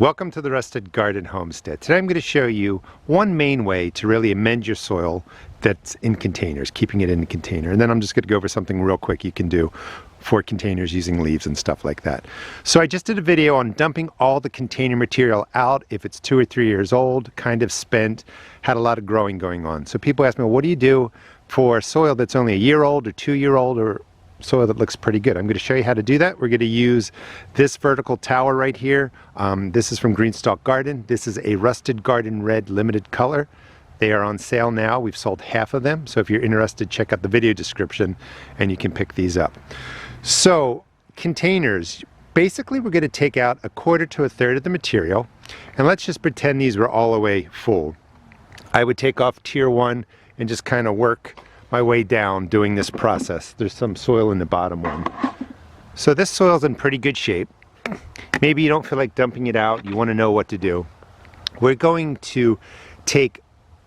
Welcome to the Rusted Garden Homestead. Today I'm going to show you one main way to really amend your soil that's in containers, keeping it in a container. And then I'm just going to go over something real quick you can do for containers using leaves and stuff like that. So I just did a video on dumping all the container material out if it's 2 or 3 years old, kind of spent, had a lot of growing going on. So people ask me, well, what do you do for soil that's only a year old or 2 year old or soil that looks pretty good? I'm going to show you how to do that. We're going to use this vertical tower right here. This is from Greenstalk Garden. This is a Rusted Garden Red limited color. They are on sale now. We've sold half of them. So if you're interested, check out the video description and you can pick these up. So containers, basically we're going to take out 1/4 to 1/3 of the material, and let's just pretend these were all the way full. I would take off tier 1 and just kind of work my way down doing this process. There's some soil in the bottom one. So this soil's in pretty good shape. Maybe you don't feel like dumping it out, you want to know what to do. We're going to take,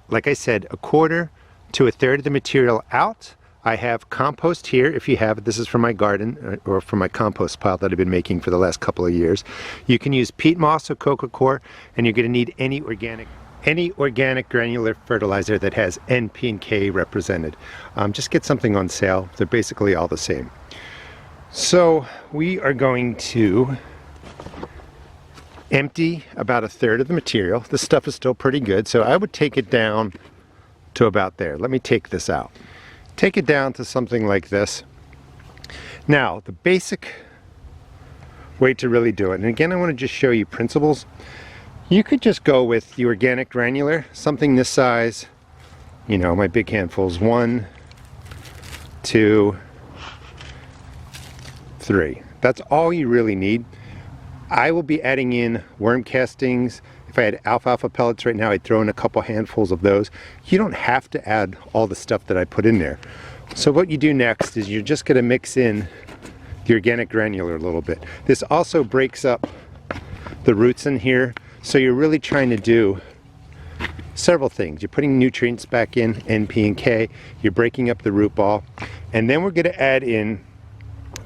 like I said, 1/4 to 1/3 of the material out. I have compost here, if you have it. This is from my garden or from my compost pile that I've been making for the last couple of years. You can use peat moss or coco coir, and you're going to need any organic granular fertilizer that has N, P, and K represented. Just get something on sale. They're basically all the same. So we are going to empty about 1/3 of the material. This stuff is still pretty good, so I would take it down to about there. Let me take this out. Take it down to something like this. Now, the basic way to really do it, and again I want to just show you principles. You could just go with the organic granular, something this size. You know, my big handfuls, 1, 2, 3. That's all you really need. I will be adding in worm castings. If I had alfalfa pellets right now, I'd throw in a couple handfuls of those. You don't have to add all the stuff that I put in there. So what you do next is you're just going to mix in the organic granular a little bit. This also breaks up the roots in here. So you're really trying to do several things. You're putting nutrients back in, N, P, and K. You're breaking up the root ball. And then we're going to add in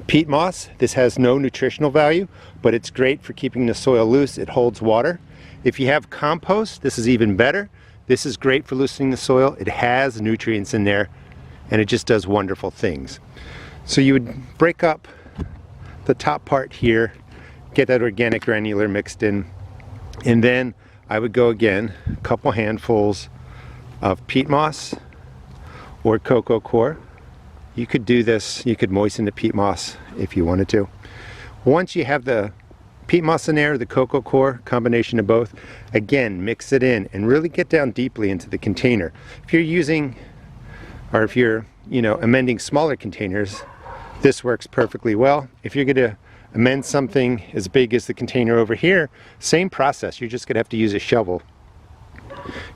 peat moss. This has no nutritional value, but it's great for keeping the soil loose. It holds water. If you have compost, this is even better. This is great for loosening the soil. It has nutrients in there, and it just does wonderful things. So you would break up the top part here, get that organic granular mixed in, and then I would go again, a couple handfuls of peat moss or coco coir. You could do this, you could moisten the peat moss if you wanted to. Once you have the peat moss in there, the coco coir, combination of both, again, mix it in and really get down deeply into the container. If you're using, or if you're, amending smaller containers, this works perfectly well. If you're going to amend something as big as the container over here, same process. You're just going to have to use a shovel.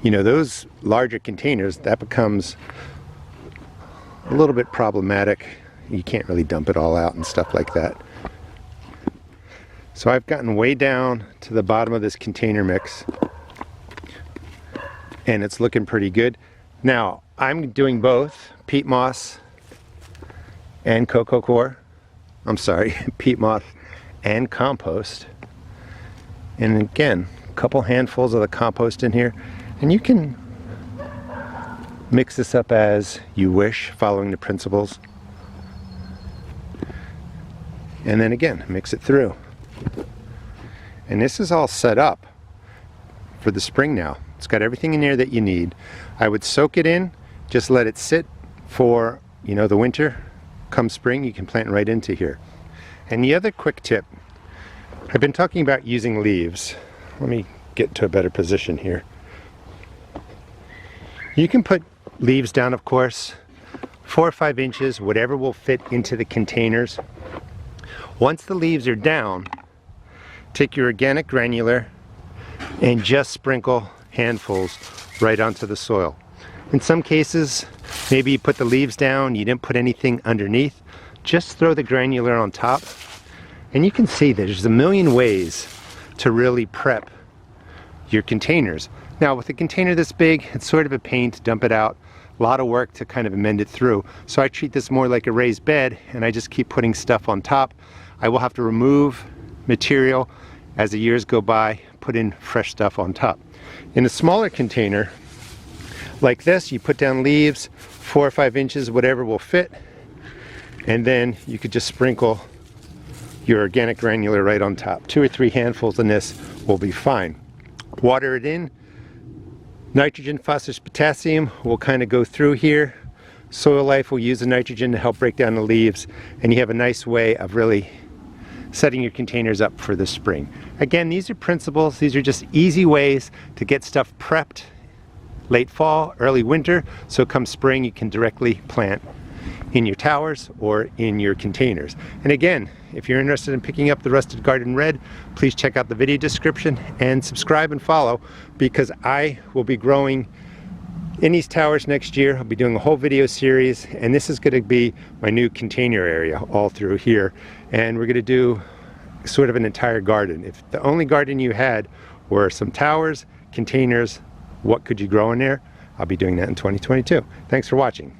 Those larger containers, that becomes a little bit problematic. You can't really dump it all out and stuff like that. So I've gotten way down to the bottom of this container mix, and it's looking pretty good. Now, I'm doing both peat moss and coco coir. I'm sorry, peat moss and compost. And again, a couple handfuls of the compost in here. And you can mix this up as you wish, following the principles. And then again, mix it through. And this is all set up for the spring now. It's got everything in there that you need. I would soak it in, just let it sit for, the winter. Come spring, you can plant right into here. And the other quick tip, I've been talking about using leaves. Let me get to a better position here. You can put leaves down, of course, 4 or 5 inches, whatever will fit into the containers. Once the leaves are down, take your organic granular and just sprinkle handfuls right onto the soil. In some cases, maybe you put the leaves down, you didn't put anything underneath, just throw the granular on top. And you can see there's a million ways to really prep your containers. Now with a container this big, it's sort of a pain to dump it out. A lot of work to kind of amend it through. So I treat this more like a raised bed, and I just keep putting stuff on top. I will have to remove material as the years go by, put in fresh stuff on top. In a smaller container like this, you put down leaves, 4 or 5 inches, whatever will fit, and then you could just sprinkle your organic granular right on top. 2 or 3 handfuls in this will be fine. Water it in. Nitrogen, phosphorus, potassium will kind of go through here. Soil Life will use the nitrogen to help break down the leaves, and you have a nice way of really setting your containers up for the spring. Again, these are principles. These are just easy ways to get stuff prepped late fall, early winter, so come spring you can directly plant in your towers or in your containers. And again, if you're interested in picking up the Rusted Garden Red, please check out the video description and subscribe and follow, because I will be growing in these towers next year. I'll be doing a whole video series, and this is going to be my new container area all through here, and we're going to do sort of an entire garden. If the only garden you had were some towers, containers, what could you grow in there? I'll be doing that in 2022. Thanks for watching.